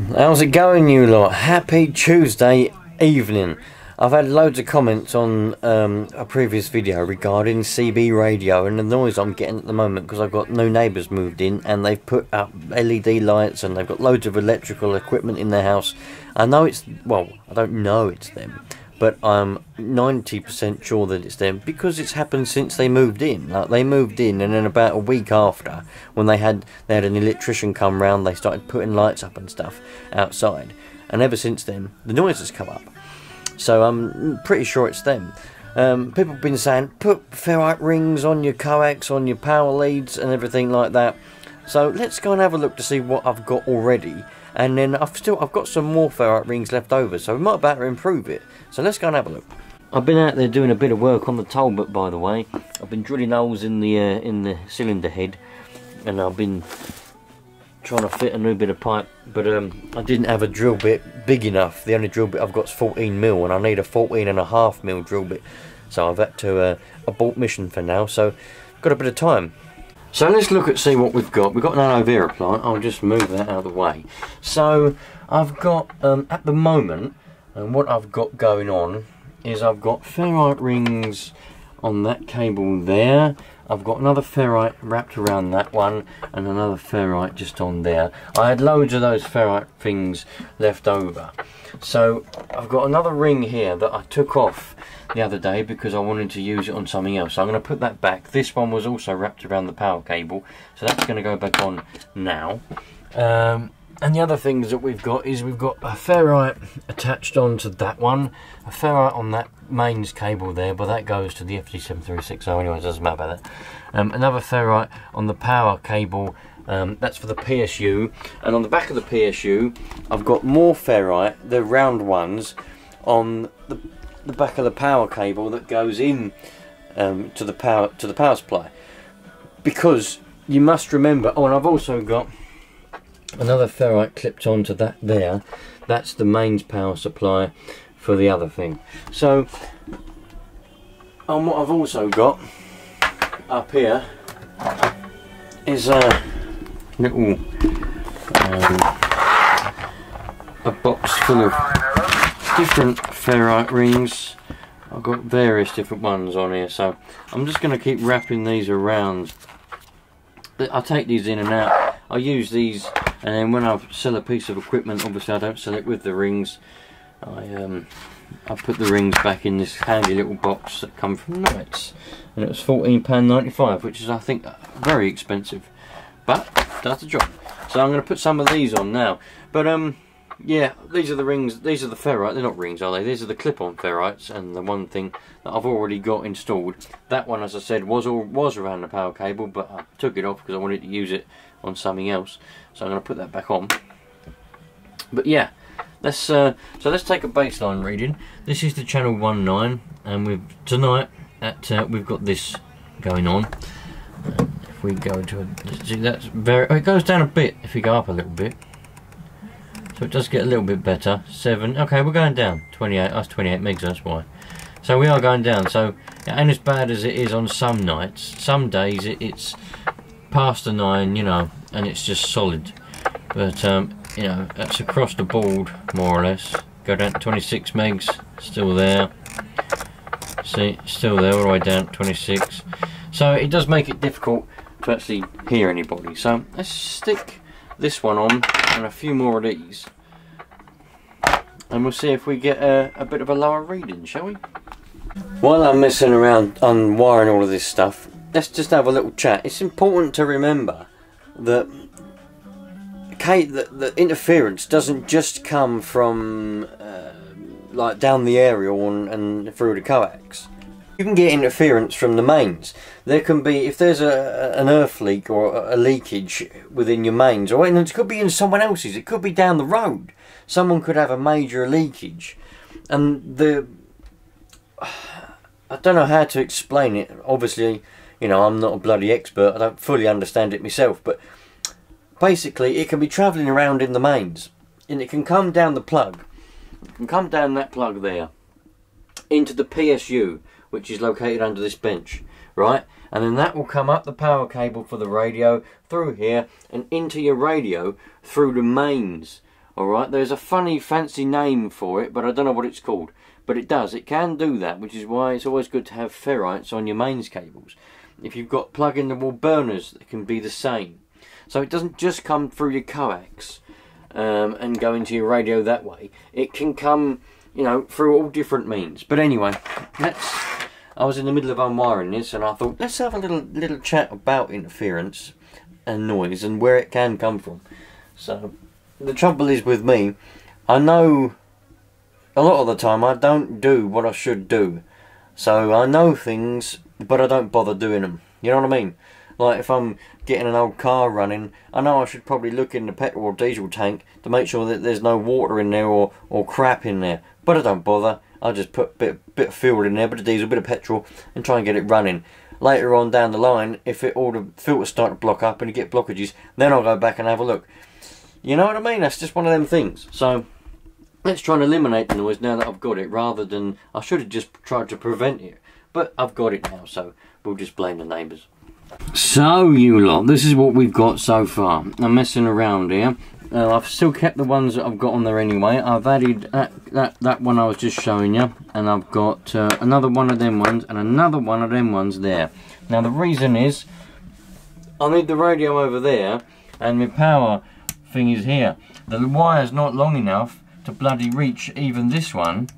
How's it going, you lot? Happy Tuesday evening. I've had loads of comments on a previous video regarding CB radio and the noise I'm getting at the moment because I've got new neighbours moved in and they've put up LED lights and they've got loads of electrical equipment in their house. I know it's, well, I don't know it's them, but I'm 90% sure that it's them because it's happened since they moved in. Like, they moved in and then about a week after, when they had an electrician come round, they started putting lights up and stuff outside, and ever since then the noise has come up. So I'm pretty sure it's them. People have been saying put ferrite rings on your coax, on your power leads and everything like that. So let's go and have a look to see what I've got already, and then I've got some more ferrite rings left over, so we might better improve it. So let's go and have a look. I've been out there doing a bit of work on the tollbit, by the way. I've been drilling holes in the cylinder head, and I've been trying to fit a new bit of pipe, but I didn't have a drill bit big enough. The only drill bit I've got is 14mm, and I need a 14.5mm drill bit, so I've had to abort mission for now. So got a bit of time. So let's look at see what we've got. We've got an aloe vera plant. I'll just move that out of the way. So I've got at the moment, and what I've got going on is I've got ferrite rings on that cable there. I've got another ferrite wrapped around that one and another ferrite just on there. I had loads of those ferrite things left over. So I've got another ring here that I took off the other day because I wanted to use it on something else. So I'm going to put that back. This one was also wrapped around the power cable, so that's going to go back on now. And the other things that we've got is we've got a ferrite attached onto that one, a ferrite on that mains cable there, but that goes to the FD7360 anyway, it doesn't matter about that. Another ferrite on the power cable, that's for the PSU, and on the back of the PSU I've got more ferrite, the round ones, on the back of the power cable that goes in to the power supply. Because you must remember, oh, and I've also got another ferrite clipped onto that there. That's the mains power supply for the other thing. So, what I've also got up here is a little a box full of different ferrite rings. I've got various different ones on here, so I'm just going to keep wrapping these around. I take these in and out. I use these, and then when I sell a piece of equipment, obviously I don't sell it with the rings. I put the rings back in this handy little box that come from Knights, and it was £14.95, which is, I think, very expensive, but does the job. So I'm going to put some of these on now. But yeah, these are the rings. These are the ferrite. They're not rings, are they? These are the clip-on ferrites, and the one thing that I've already got installed. That one, as I said, was around the power cable, but I took it off because I wanted to use it on something else. So I'm going to put that back on. But yeah, let's take a baseline reading. This is the channel 19, and tonight we've got this going on. If we go to that's very. Oh, it goes down a bit if we go up a little bit. So it does get a little bit better. 7. Okay, we're going down. 28. That's 28 megs. That's why. So we are going down. So it ain't as bad as it is on some nights. Some days it's past the 9, you know, and it's just solid. But you know, that's across the board more or less. Go down to 26 megs. Still there. See, still there all the way down to 26. So it does make it difficult to actually hear anybody. So let's stick this one on and a few more of these, and we'll see if we get a bit of a lower reading, shall we? While I'm messing around unwiring all of this stuff, let's just have a little chat. It's important to remember that the interference doesn't just come from like down the aerial and through the coax. You can get interference from the mains. There can be, if there's an earth leak or a leakage within your mains, or it could be in someone else's, it could be down the road. Someone could have a major leakage, and I don't know how to explain it. Obviously, you know, I'm not a bloody expert, I don't fully understand it myself, but basically it can be travelling around in the mains, and it can come down the plug. It can come down that plug there into the PSU, which is located under this bench, right? And then that will come up the power cable for the radio, through here, and into your radio through the mains Alright, there's a funny fancy name for it, but I don't know what it's called. But it does, it can do that, which is why it's always good to have ferrites on your mains cables. If you've got plug-in-the-wall burners, it can be the same. So it doesn't just come through your coax and go into your radio that way. It can come, you know, through all different means. But anyway, I was in the middle of unwiring this, and I thought, let's have a little chat about interference and noise and where it can come from. So the trouble is with me, I know a lot of the time I don't do what I should do. So I know things, but I don't bother doing them. You know what I mean? Like if I'm getting an old car running, I know I should probably look in the petrol or diesel tank to make sure that there's no water in there or crap in there. But I don't bother. I just put a bit of fuel in there, bit of diesel, bit of petrol, and try and get it running. Later on down the line, if all the filters start to block up and you get blockages, then I'll go back and have a look. You know what I mean? That's just one of them things. So let's try and eliminate the noise now that I've got it, rather than I should have just tried to prevent it. But I've got it now, so we'll just blame the neighbours. So you lot, this is what we've got so far. I'm messing around here. I've still kept the ones that I've got on there anyway. I've added that one I was just showing you, and I've got another one of them ones and another one of them ones there. Now the reason is I need the radio over there and my power thing is here. The wire's not long enough to bloody reach even this one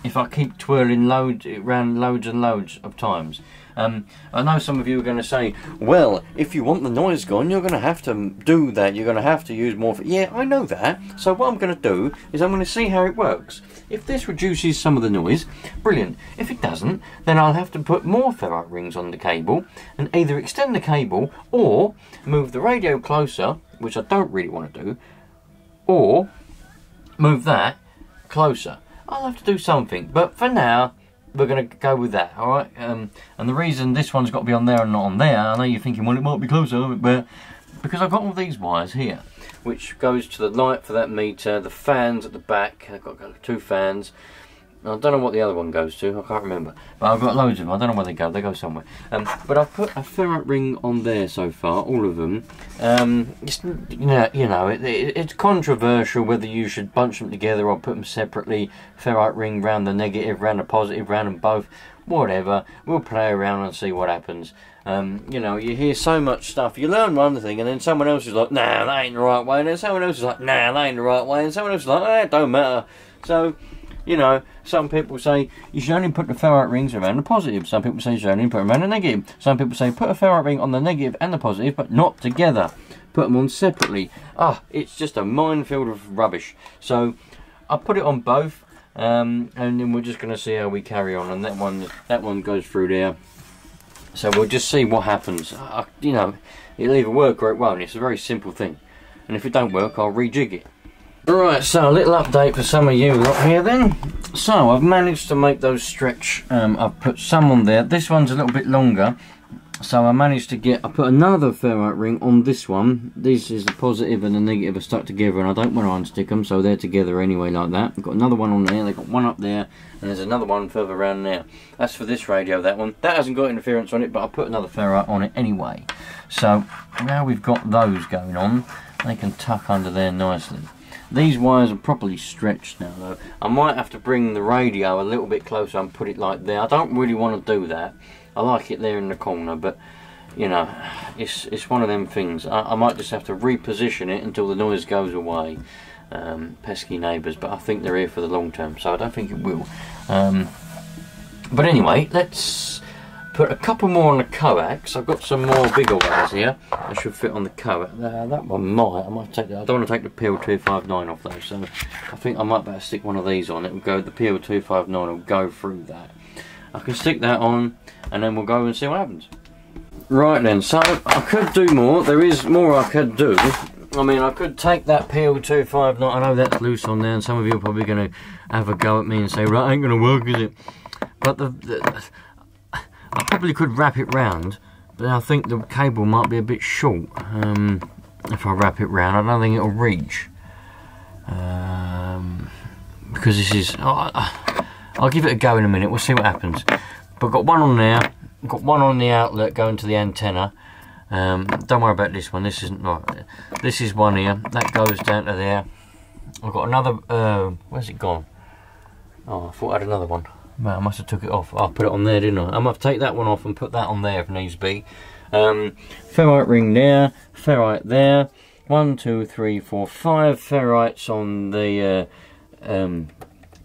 if I keep twirling around loads and loads of times. I know some of you are going to say, well, if you want the noise gone, you're going to have to do that. You're going to have to use more. Yeah, I know that. So what I'm going to do is I'm going to see how it works. If this reduces some of the noise, brilliant. If it doesn't, then I'll have to put more ferrite rings on the cable and either extend the cable or move the radio closer, which I don't really want to do, or move that closer. I'll have to do something, but for now we're going to go with that, alright? And the reason this one's got to be on there and not on there, I know you're thinking, well, it might be closer, but because I've got all these wires here, which goes to the light for that meter, the fans at the back, I've got 2 fans. I don't know what the other one goes to, I can't remember. But I've got loads of them, I don't know where they go somewhere. But I've put a ferrite ring on there so far, all of them. It's controversial whether you should bunch them together or put them separately. Ferrite ring round the negative, round the positive, round them both. Whatever, we'll play around and see what happens. You know, you hear so much stuff, you learn one thing and then someone else is like, nah, that ain't the right way, and then someone else is like, nah, that ain't the right way, and someone else is like, it don't matter. So, you know, some people say you should only put the ferrite rings around the positive. Some people say you should only put them around the negative. Some people say put a ferrite ring on the negative and the positive, but not together. Put them on separately. It's just a minefield of rubbish. So I put it on both, and then we're just going to see how we carry on. And that one goes through there. So we'll just see what happens. You know, it'll either work or it won't. It's a very simple thing. And if it don't work, I'll rejig it. Right, so a little update for some of you lot here then. So I've managed to make those stretch. I've put some on there. This one's a little bit longer, so I managed to I put another ferrite ring on this one. This is the positive and the negative are stuck together, and I don't want to unstick them, so they're together anyway like that. I've got another one on there, they've got one up there, and there's another one further around there. That's for this radio, that one. That hasn't got interference on it, but I put another ferrite on it anyway. So now we've got those going on, they can tuck under there nicely. These wires are properly stretched now though. I might have to bring the radio a little bit closer and put it like there. I don't really want to do that. I like it there in the corner, but you know, it's one of them things. I might just have to reposition it until the noise goes away. Pesky neighbours, but I think they're here for the long term, so I don't think it will. But anyway, let's put a couple more on the coax. I've got some more bigger ones here. They should fit on the coax. That one might. I might take that. I don't want to take the PL259 off though, so I think I might better stick one of these on. It will go. The PL259 will go through that. I can stick that on, and then we'll go and see what happens. Right then. So I could do more. There is more I could do. I mean, I could take that PL259. I know that's loose on there, and some of you are probably going to have a go at me and say, "Right, ain't going to work, is it?" But I probably could wrap it round, but I think the cable might be a bit short. If I wrap it round, I don't think it'll reach. Because this is... I'll give it a go in a minute, we'll see what happens. But I've got one on there, I've got one on the outlet going to the antenna. Don't worry about this one, this isn't right. This is one here, that goes down to there. I've got another, where's it gone? Oh, I thought I had another one. Man, I must have took it off. I'll put it on there, didn't I? I might take that one off and put that on there if needs be. Ferrite ring there, ferrite there. 1, 2, 3, 4, 5 ferrites on the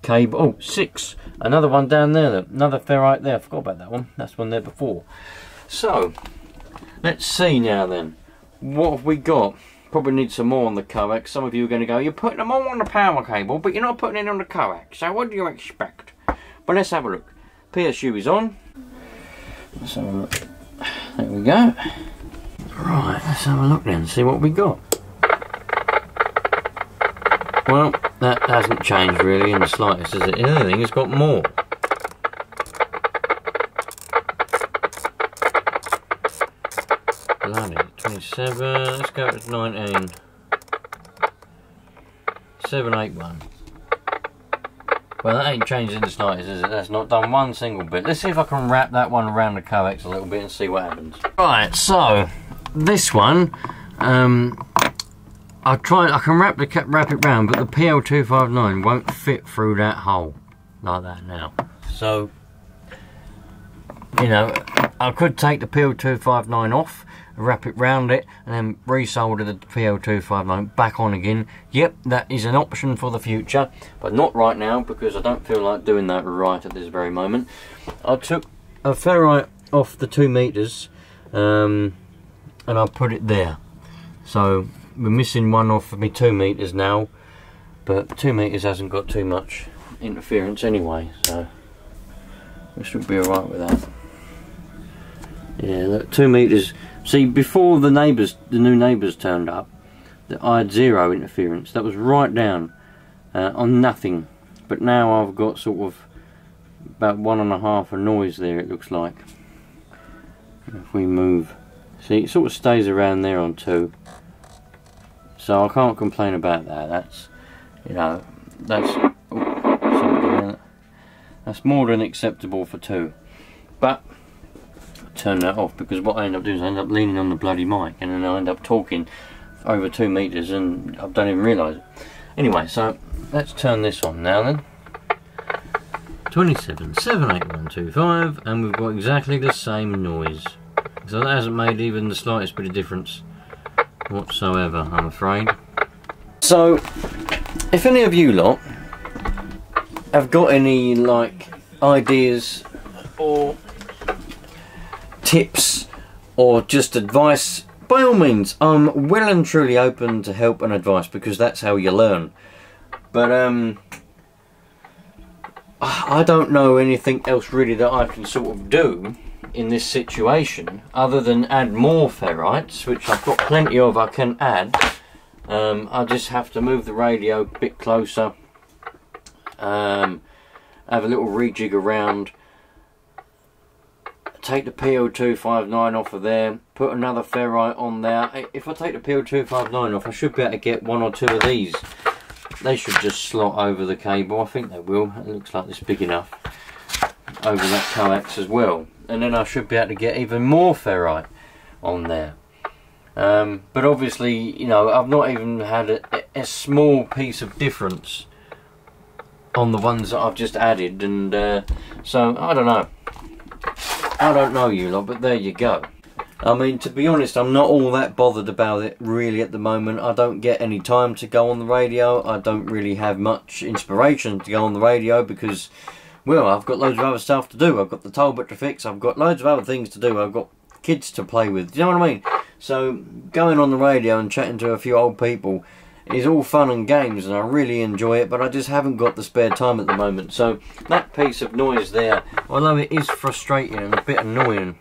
cable. Oh, 6. Another one down there. Another ferrite there. I forgot about that one. That's one there before. So, let's see now then. What have we got? Probably need some more on the coax. Some of you are going to go, you're putting them all on the power cable, but you're not putting it on the coax. So what do you expect? But let's have a look. PSU is on. Let's have a look. There we go. Right, let's have a look then, see what we got. Well, that hasn't changed really in the slightest, has it? If anything, it's got more. Bloody, 27, let's go to 19. 781. Well, that ain't changed in the slightest, is it? That's not done one single bit. Let's see if I can wrap that one around the coax a little bit and see what happens. Right, so this one, I can wrap it round, but the PL259 won't fit through that hole like that now. So, you know, I could take the PL259 off, wrap it round it, and then resolder the PL259 back on again. Yep, that is an option for the future, but not right now because I don't feel like doing that right at this very moment. I took a ferrite off the 2 meters and I put it there. So we're missing one off of me 2 meters now, but 2 meters hasn't got too much interference anyway, so we should be alright with that. Yeah, look, 2 meters. See, before the new neighbours turned up, I had 0 interference. That was right down on nothing. But now I've got sort of about 1.5 of noise there, it looks like. If we move, see, it sort of stays around there on 2. So I can't complain about that. That's, you know, that's more than acceptable for 2. But turn that off, because what I end up doing is I end up leaning on the bloody mic and then I end up talking over 2 meters and I don't even realise it. Anyway, so let's turn this on now then. 27, 78125, and we've got exactly the same noise. So that hasn't made even the slightest bit of difference whatsoever, I'm afraid. So, if any of you lot have got any like ideas or tips or just advice, by all means, I'm well and truly open to help and advice, because that's how you learn. But I don't know anything else really that I can sort of do in this situation other than add more ferrites, which I've got plenty of. I can add. I just have to move the radio a bit closer, have a little rejig around, take the PL259 off of there, put another ferrite on there. If I take the PL259 off, I should be able to get 1 or 2 of these. They should just slot over the cable. I think they will. It looks like it's big enough over that coax as well. And then I should be able to get even more ferrite on there. But obviously, you know, I've not even had a small piece of difference on the ones that I've just added, and so I don't know. I don't know you lot, but there you go. I mean, to be honest, I'm not all that bothered about it really at the moment. I don't get any time to go on the radio. I don't really have much inspiration to go on the radio because, well, I've got loads of other stuff to do. I've got the toll bit to fix. I've got loads of other things to do. I've got kids to play with. Do you know what I mean? So going on the radio and chatting to a few old people is all fun and games, and I really enjoy it, but I just haven't got the spare time at the moment. So that piece of noise there, although it is frustrating and a bit annoying,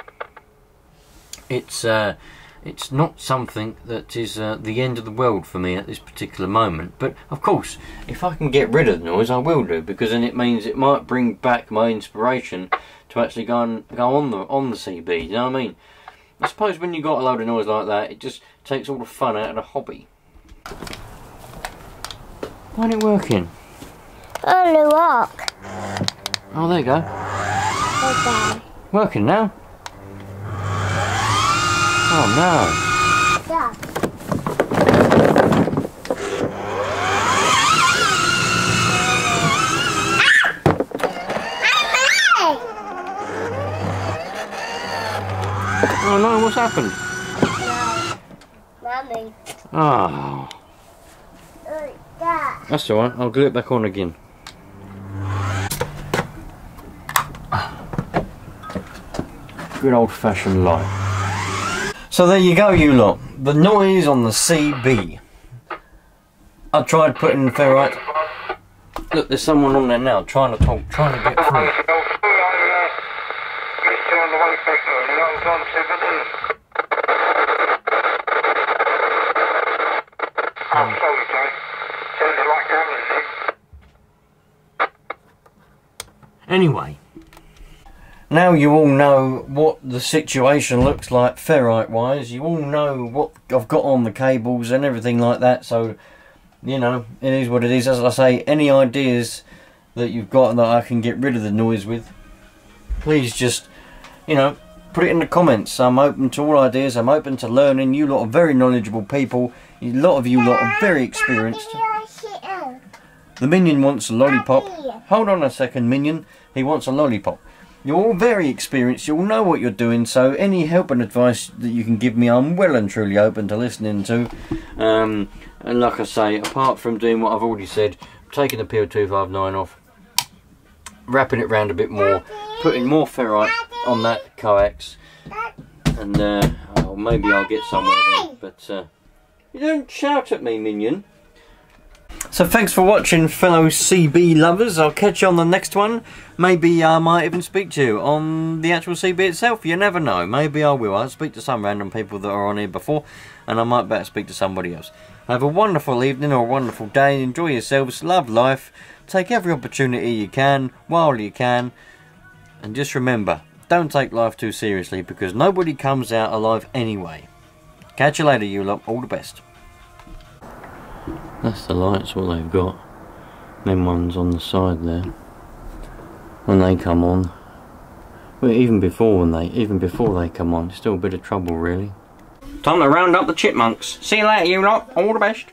it's not something that is the end of the world for me at this particular moment. But of course, if I can get rid of the noise, I will do, because then it means it might bring back my inspiration to actually go on the CB. You know what I mean? I suppose when you got a load of noise like that, it just takes all the fun out of the hobby. Why ain't it working? Only work. Oh, there you go. Okay. Working now? Oh no. Yeah. Oh no, what's happened? Mummy. Oh. That's alright, I'll glue it back on again. Good old fashioned light. So there you go, you lot. The noise on the CB. I tried putting the Ferrite. Look, there's someone on there now trying to talk, trying to get through. Anyway, now you all know what the situation looks like Ferrite wise. You all know what I've got on the cables and everything like that, so you know, it is what it is. As I say, any ideas that you've got that I can get rid of the noise with, please just, you know, put it in the comments. I'm open to all ideas. I'm open to learning. You lot are very knowledgeable people. A lot of you lot are very experienced. The Minion wants a lollipop. Hold on a second, Minion. He wants a lollipop. You're all very experienced. You all know what you're doing. So any help and advice that you can give me, I'm well and truly open to listening to. And like I say, apart from doing what I've already said, taking the PL259 off, wrapping it round a bit more, putting more Ferrite on that coax, and oh, maybe I'll get somewhere there. But you don't shout at me, Minion. So thanks for watching, fellow CB lovers. I'll catch you on the next one. Maybe I might even speak to you on the actual CB itself. You never know. Maybe I will. I'll speak to some random people that are on here before, and I might better speak to somebody else. Have a wonderful evening or a wonderful day. Enjoy yourselves. Love life. Take every opportunity you can while you can. And just remember, don't take life too seriously, because nobody comes out alive anyway. Catch you later, you lot. All the best. That's the lights what they've got. Them ones on the side there. When they come on. Well, even before they come on, it's still a bit of trouble really. Time to round up the chipmunks. See you later, you lot. All the best.